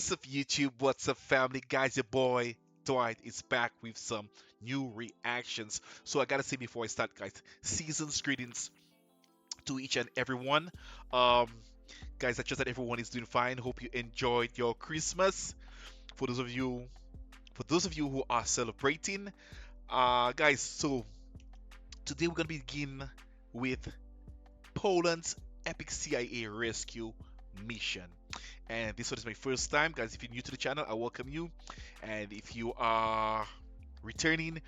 What's up, YouTube? What's up, family? Guys, your boy Dwight is back with some new reactions. So, I gotta say before I start, guys, season's greetings to each and everyone. Um, guys, I trust that everyone is doing fine. Hope you enjoyed your Christmas. For those of you, for those of you who are celebrating, guys, so today we're gonna begin with Poland's epic CIA rescue mission. And this one is my first time, guys. If you're new to the channel, I welcome you. And if you are returning,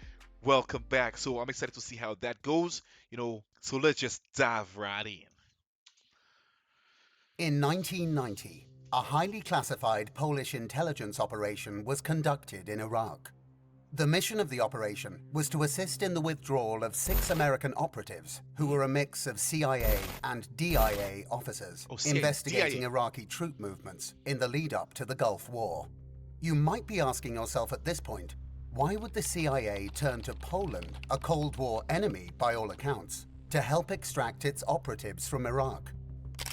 welcome back. So I'm excited to see how that goes. So let's just dive right in. In 1990, a highly classified Polish intelligence operation was conducted in Iraq. The mission of the operation was to assist in the withdrawal of 6 American operatives who were a mix of CIA and DIA officers investigating DIA. Iraqi troop movements in the lead-up to the Gulf War. You might be asking yourself at this point, why would the CIA turn to Poland, a Cold War enemy by all accounts, to help extract its operatives from Iraq?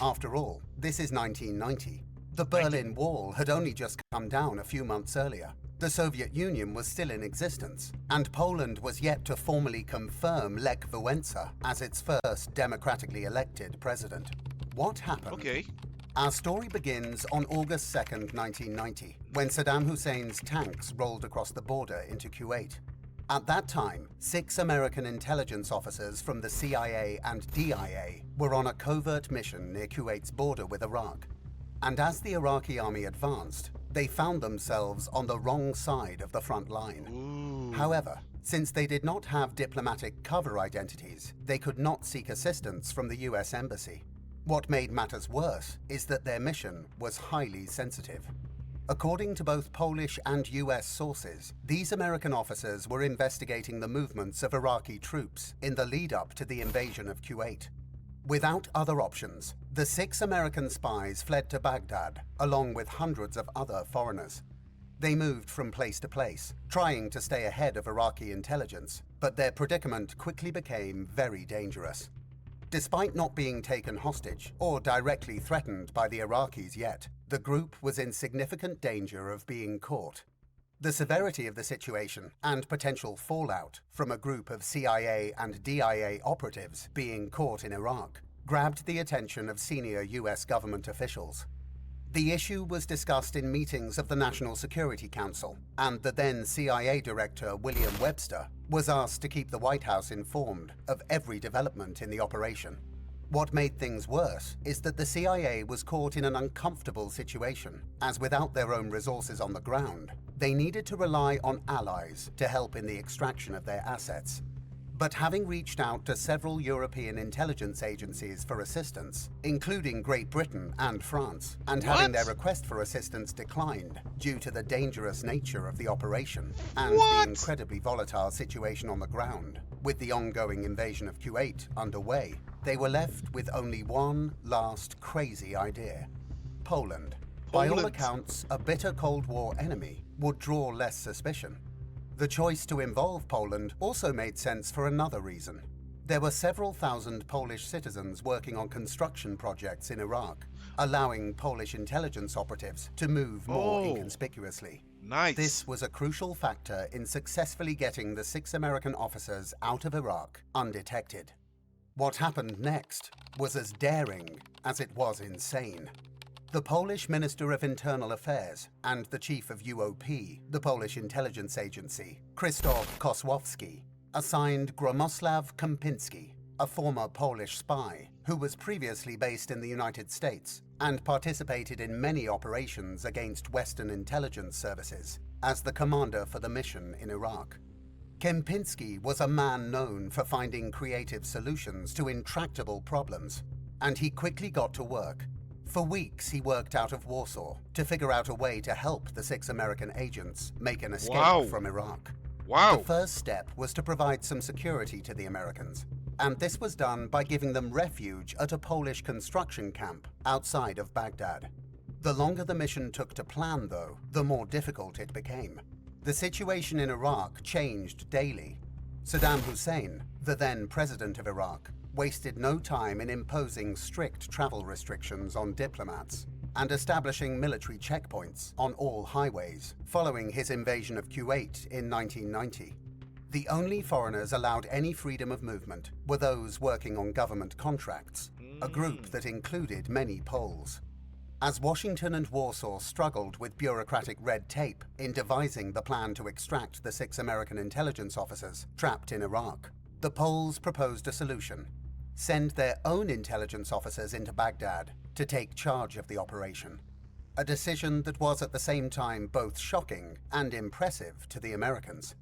After all, this is 1990. The Berlin Wall had only just come down a few months earlier. The Soviet Union was still in existence, and Poland was yet to formally confirm Lech Wałęsa as its first democratically elected president. What happened? Okay. Our story begins on August 2nd, 1990, when Saddam Hussein's tanks rolled across the border into Kuwait. At that time, 6 American intelligence officers from the CIA and DIA were on a covert mission near Kuwait's border with Iraq. And as the Iraqi army advanced, they found themselves on the wrong side of the front line. Ooh. However, since they did not have diplomatic cover identities, they could not seek assistance from the US Embassy. What made matters worse is that their mission was highly sensitive. According to both Polish and US sources, these American officers were investigating the movements of Iraqi troops in the lead-up to the invasion of Kuwait. Without other options, the 6 American spies fled to Baghdad, along with hundreds of other foreigners. They moved from place to place, trying to stay ahead of Iraqi intelligence, but their predicament quickly became very dangerous. Despite not being taken hostage or directly threatened by the Iraqis yet, the group was in significant danger of being caught. The severity of the situation and potential fallout from a group of CIA and DIA operatives being caught in Iraq grabbed the attention of senior US government officials. The issue was discussed in meetings of the National Security Council, and the then CIA Director William Webster was asked to keep the White House informed of every development in the operation. What made things worse is that the CIA was caught in an uncomfortable situation, as without their own resources on the ground, they needed to rely on allies to help in the extraction of their assets. But having reached out to several European intelligence agencies for assistance, including Great Britain and France, and having their request for assistance declined due to the dangerous nature of the operation and the incredibly volatile situation on the ground, with the ongoing invasion of Kuwait underway, they were left with only one last crazy idea. Poland. By all accounts, a bitter Cold War enemy would draw less suspicion. The choice to involve Poland also made sense for another reason. There were several thousand Polish citizens working on construction projects in Iraq, allowing Polish intelligence operatives to move more inconspicuously. Nice. This was a crucial factor in successfully getting the 6 American officers out of Iraq undetected. What happened next was as daring as it was insane. The Polish Minister of Internal Affairs and the chief of UOP, the Polish intelligence agency, Krzysztof Kosłowski, assigned Gromoslaw Kempinski, a former Polish spy who was previously based in the United States and participated in many operations against Western intelligence services, as the commander for the mission in Iraq. Kempinski was a man known for finding creative solutions to intractable problems, and he quickly got to work. For weeks, he worked out of Warsaw to figure out a way to help the 6 American agents make an escape from Iraq. The first step was to provide some security to the Americans, and this was done by giving them refuge at a Polish construction camp outside of Baghdad. The longer the mission took to plan, though, the more difficult it became. The situation in Iraq changed daily. Saddam Hussein, the then president of Iraq, wasted no time in imposing strict travel restrictions on diplomats, and establishing military checkpoints on all highways following his invasion of Kuwait in 1990. The only foreigners allowed any freedom of movement were those working on government contracts, a group that included many Poles. As Washington and Warsaw struggled with bureaucratic red tape in devising the plan to extract the 6 American intelligence officers trapped in Iraq, the Poles proposed a solution: send their own intelligence officers into Baghdad to take charge of the operation. A decision that was at the same time both shocking and impressive to the Americans.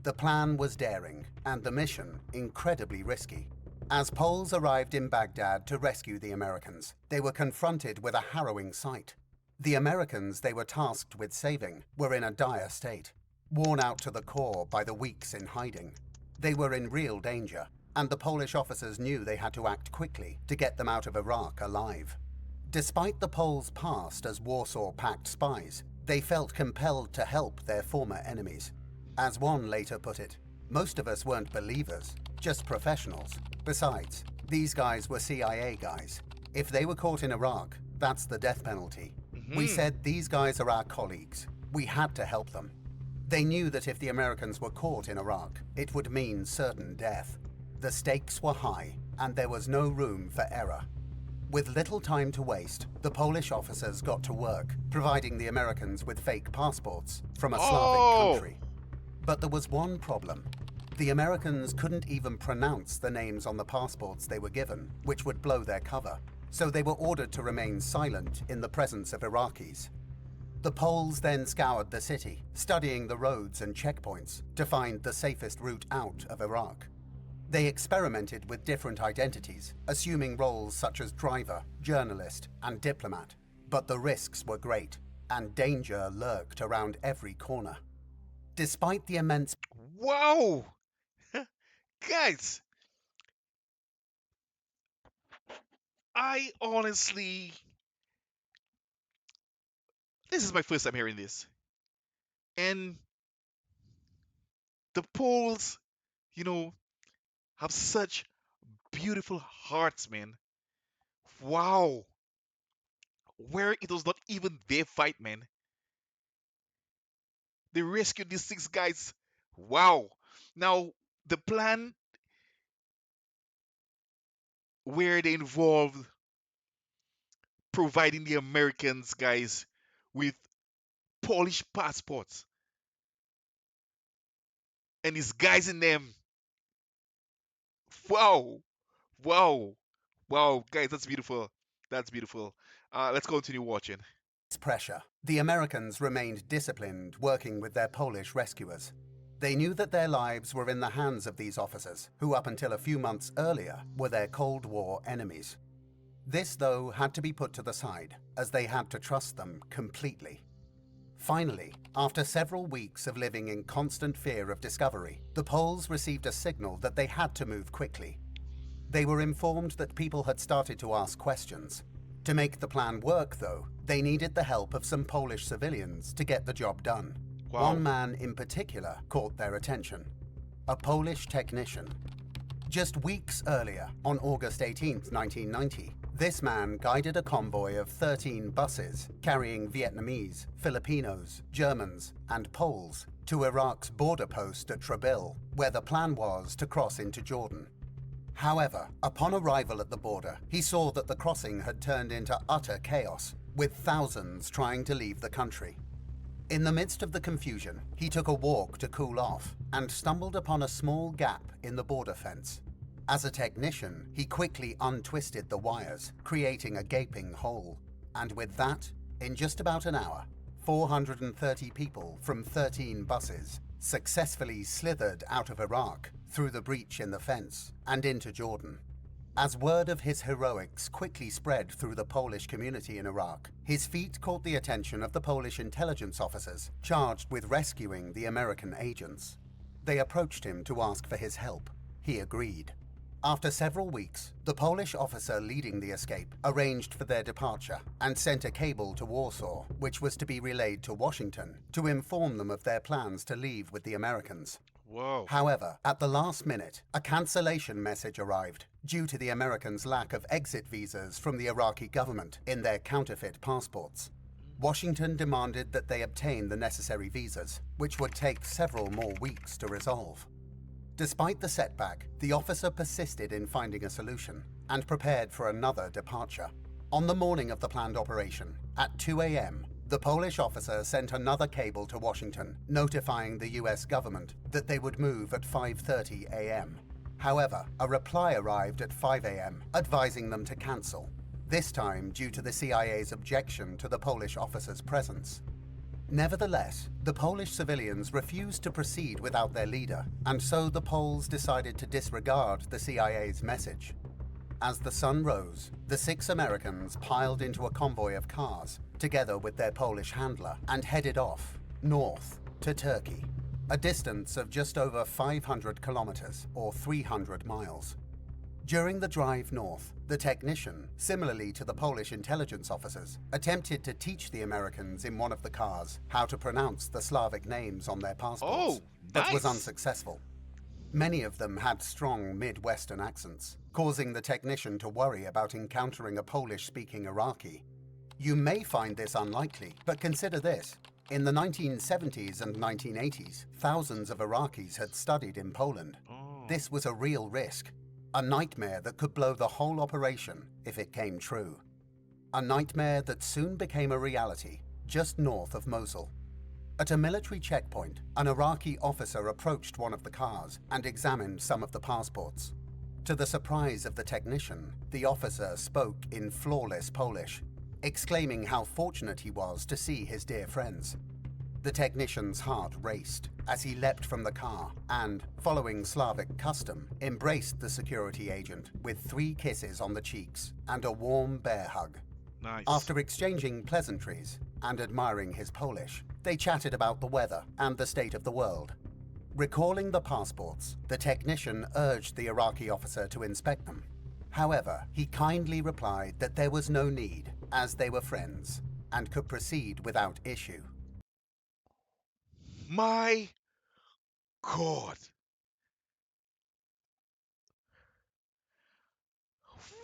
The plan was daring and the mission incredibly risky. As Poles arrived in Baghdad to rescue the Americans, they were confronted with a harrowing sight. The Americans they were tasked with saving were in a dire state, worn out to the core by the weeks in hiding. They were in real danger, and the Polish officers knew they had to act quickly to get them out of Iraq alive. Despite the Poles' past as Warsaw Pact spies, they felt compelled to help their former enemies. As one later put it, "Most of us weren't believers, just professionals. Besides, these guys were CIA guys. If they were caught in Iraq, that's the death penalty. We said these guys are our colleagues. We had to help them." They knew that if the Americans were caught in Iraq, it would mean certain death. The stakes were high, and there was no room for error. With little time to waste, the Polish officers got to work, providing the Americans with fake passports from a Slavic country. But there was one problem. The Americans couldn't even pronounce the names on the passports they were given, which would blow their cover, so they were ordered to remain silent in the presence of Iraqis. The Poles then scoured the city, studying the roads and checkpoints to find the safest route out of Iraq. They experimented with different identities, assuming roles such as driver, journalist, and diplomat. But the risks were great, and danger lurked around every corner. Despite the immense... Wow! Guys, I honestly, this is my first time hearing this. And the Poles, you know, have such beautiful hearts, man. Wow. Where it was not even their fight, man. They rescued these 6 guys. Wow. Now, the plan where they involved providing the Americans, guys, with Polish passports and disguising them. Wow. Wow. Wow. Guys, that's beautiful. That's beautiful. Let's continue watching. pressure, the Americans remained disciplined, working with their Polish rescuers. They knew that their lives were in the hands of these officers, who up until a few months earlier were their Cold War enemies. This, though, had to be put to the side, as they had to trust them completely. Finally, after several weeks of living in constant fear of discovery, the Poles received a signal that they had to move quickly. They were informed that people had started to ask questions. To make the plan work, though, they needed the help of some Polish civilians to get the job done. Wow. One man in particular caught their attention: a Polish technician. Just weeks earlier, on August 18, 1990, this man guided a convoy of 13 buses carrying Vietnamese, Filipinos, Germans, and Poles to Iraq's border post at Trabil, where the plan was to cross into Jordan. However, upon arrival at the border, he saw that the crossing had turned into utter chaos, with thousands trying to leave the country. In the midst of the confusion, he took a walk to cool off and stumbled upon a small gap in the border fence. As a technician, he quickly untwisted the wires, creating a gaping hole. And with that, in just about an hour, 430 people from 13 buses successfully slithered out of Iraq through the breach in the fence and into Jordan. As word of his heroics quickly spread through the Polish community in Iraq, his feat caught the attention of the Polish intelligence officers charged with rescuing the American agents. They approached him to ask for his help. He agreed. After several weeks, the Polish officer leading the escape arranged for their departure and sent a cable to Warsaw, which was to be relayed to Washington to inform them of their plans to leave with the Americans. Whoa. However, at the last minute, a cancellation message arrived due to the Americans' lack of exit visas from the Iraqi government in their counterfeit passports. Washington demanded that they obtain the necessary visas, which would take several more weeks to resolve. Despite the setback, the officer persisted in finding a solution and prepared for another departure. On the morning of the planned operation, at 2 a.m., the Polish officer sent another cable to Washington, notifying the US government that they would move at 5:30 a.m. However, a reply arrived at 5 a.m., advising them to cancel, this time due to the CIA's objection to the Polish officer's presence. Nevertheless, the Polish civilians refused to proceed without their leader, and so the Poles decided to disregard the CIA's message. As the sun rose, the 6 Americans piled into a convoy of cars, together with their Polish handler, and headed off, north, to Turkey, a distance of just over 500 kilometers, or 300 miles. During the drive north, the technician, similarly to the Polish intelligence officers, attempted to teach the Americans in one of the cars how to pronounce the Slavic names on their passports, but was unsuccessful. Many of them had strong Midwestern accents, causing the technician to worry about encountering a Polish-speaking Iraqi. You may find this unlikely, but consider this. In the 1970s and 1980s, thousands of Iraqis had studied in Poland. This was a real risk. A nightmare that could blow the whole operation if it came true. A nightmare that soon became a reality just north of Mosul. At a military checkpoint, an Iraqi officer approached one of the cars and examined some of the passports. To the surprise of the technician, the officer spoke in flawless Polish, exclaiming how fortunate he was to see his dear friends. The technician's heart raced as he leapt from the car and, following Slavic custom, embraced the security agent with 3 kisses on the cheeks and a warm bear hug. Nice. After exchanging pleasantries and admiring his Polish, they chatted about the weather and the state of the world. Recalling the passports, the technician urged the Iraqi officer to inspect them. However, he kindly replied that there was no need, as they were friends, and could proceed without issue. My God.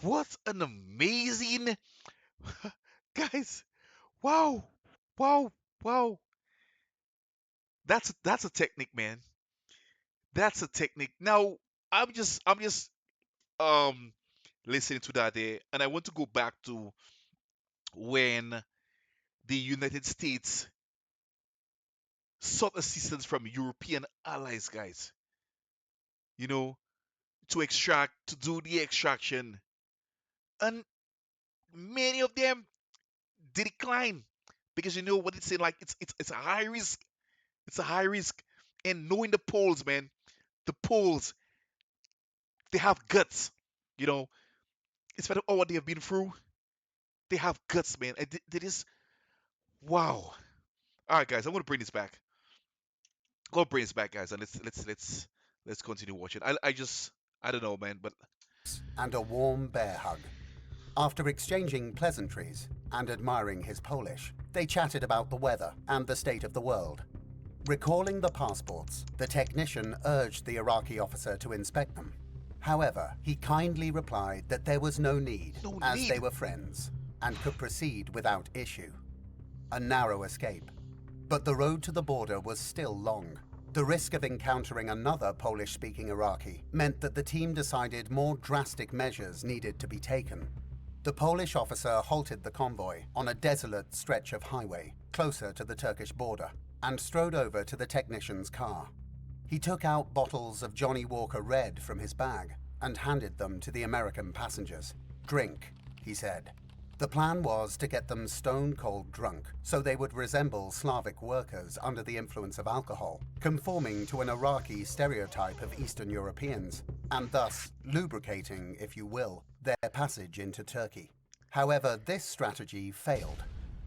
What an amazing guys. Wow. Wow. Wow. That's a technique, man. That's a technique. Now, I'm just um listening to that there, and I want to go back to when the United States sought assistance from European allies, guys. You know, to do the extraction, and many of them they decline because you know what it's saying. Like it's a high risk. It's a high risk, and knowing the Poles, man, the Poles they have guts. You know, in spite of all what they have been through, they have guts, man. And they just wow. All right, guys, I'm gonna bring this back. I'm gonna bring this back, guys, and let's continue watching. I don't know, man, but And a warm bear hug. After exchanging pleasantries and admiring his Polish, they chatted about the weather and the state of the world. Recalling the passports, the technician urged the Iraqi officer to inspect them. However, he kindly replied that there was no need, as they were friends, and could proceed without issue. A narrow escape. But the road to the border was still long. The risk of encountering another Polish-speaking Iraqi meant that the team decided more drastic measures needed to be taken. The Polish officer halted the convoy on a desolate stretch of highway, closer to the Turkish border, and strode over to the technician's car. He took out bottles of Johnny Walker Red from his bag and handed them to the American passengers. "Drink," he said. The plan was to get them stone-cold drunk, so they would resemble Slavic workers under the influence of alcohol, conforming to an Iraqi stereotype of Eastern Europeans, and thus lubricating, if you will, their passage into Turkey. However, this strategy failed.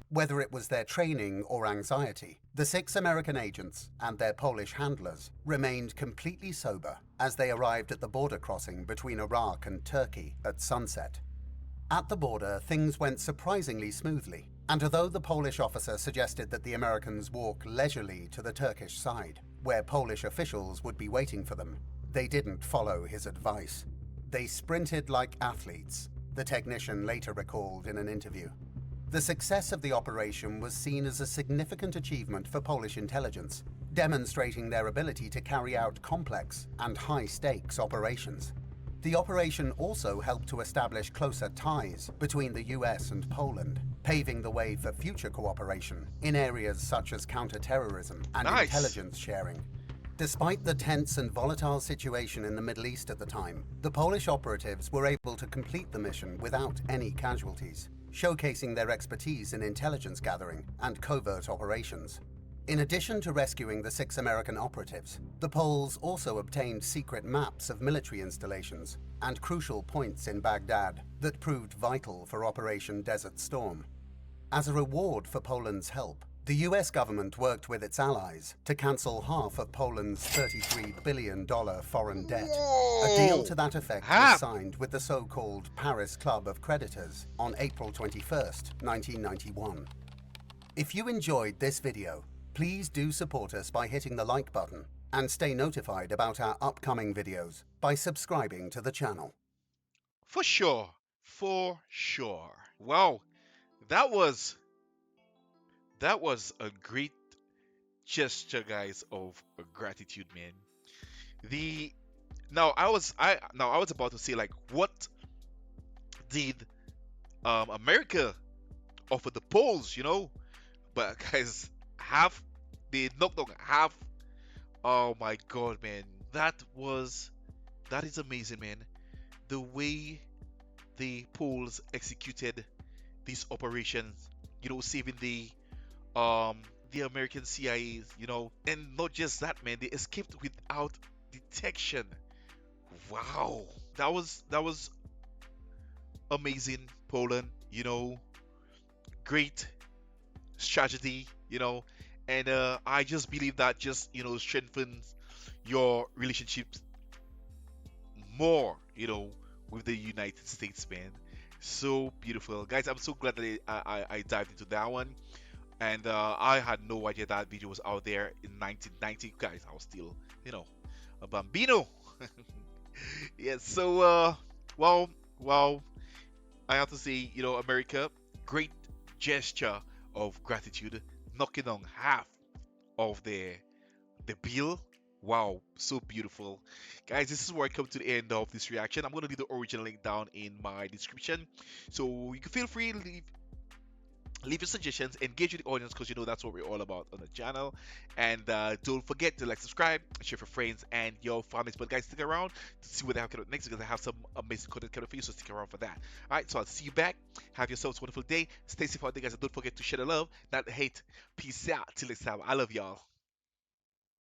Whether it was their training or anxiety, the 6 American agents and their Polish handlers remained completely sober as they arrived at the border crossing between Iraq and Turkey at sunset. At the border, things went surprisingly smoothly, and although the Polish officer suggested that the Americans walk leisurely to the Turkish side, where Polish officials would be waiting for them. They didn't follow his advice. They sprinted like athletes, the technician later recalled in an interview. The success of the operation was seen as a significant achievement for Polish intelligence, demonstrating their ability to carry out complex and high-stakes operations. The operation also helped to establish closer ties between the US and Poland, paving the way for future cooperation in areas such as counterterrorism and Nice. intelligence sharing. Despite the tense and volatile situation in the Middle East at the time, the Polish operatives were able to complete the mission without any casualties, showcasing their expertise in intelligence gathering and covert operations. In addition to rescuing the 6 American operatives, the Poles also obtained secret maps of military installations and crucial points in Baghdad that proved vital for Operation Desert Storm. As a reward for Poland's help, the US government worked with its allies to cancel half of Poland's $33 billion foreign debt. A deal Whoa. to that effect was Ha. signed with the so-called Paris Club of Creditors on April 21st, 1991. If you enjoyed this video, please do support us by hitting the like button and stay notified about our upcoming videos by subscribing to the channel. For sure. For sure. Wow. That was that was a great gesture, guys, of gratitude, man. The now I was about to say, like, what did America offer the Poles, but guys, half they knocked on half. Oh my god, man, that is amazing, man. The way the Poles executed these operations, saving the American CIA, and not just that, man, they escaped without detection. Wow, that was amazing, Poland. Great strategy, and I just believe that just strengthens your relationships more, with the United States, man. So beautiful, guys. I'm so glad that I dived into that one, and I had no idea that video was out there in 1990, guys. I was still, a bambino. Yeah. So, well, well, I have to say, America, great gesture of gratitude, knocking on half of the bill. Wow, so beautiful. Guys, this is where I come to the end of this reaction. I'm going to leave the original link down in my description. So you can feel free to leave your suggestions, engage with the audience, because that's what we're all about on the channel. And don't forget to like, subscribe, share for friends and your families. But guys, stick around to see what I have coming up next, because I have some amazing content coming for you, so stick around for that. Alright, so I'll see you back. Have yourselves a wonderful day. Stay safe out there, guys, and don't forget to share the love, not the hate. Peace out. Till next time. I love y'all.